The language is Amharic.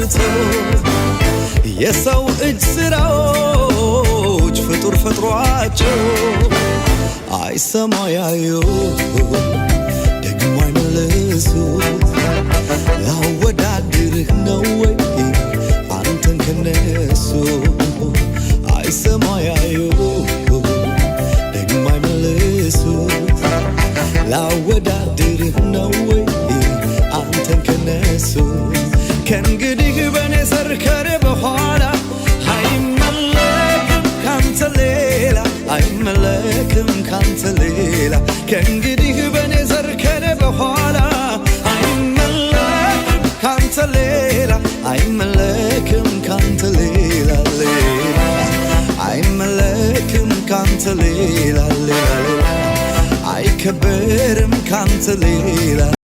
ሰርቶ የሰው እጅ ስራዎች ፍጡር ፈጥሯቸው አይሰማ ያዩ ደግሞ አይመልሱት ላወዳድርህ ነው ወይ አንተን ከነሱ አይሰማ ያዩ ደግሞ አይመልሱት ላወዳድርህ ነው ወይ አንተን ከነሱ ከእንግዲህ በኔ ዘር ከኔ በኋላ አይመለክም ካንተ ሌላ አይመለክም ካንተ ሌላ ከእንግዲህ በኔ ዘር ከኔ በኋላ አይመለክም ካንተ ሌላ አይመለክም ካንተ ሌላ ሌላ አይመለክም ካንተ ሌላ ሌላ አይከበርም ካንተ ሌላ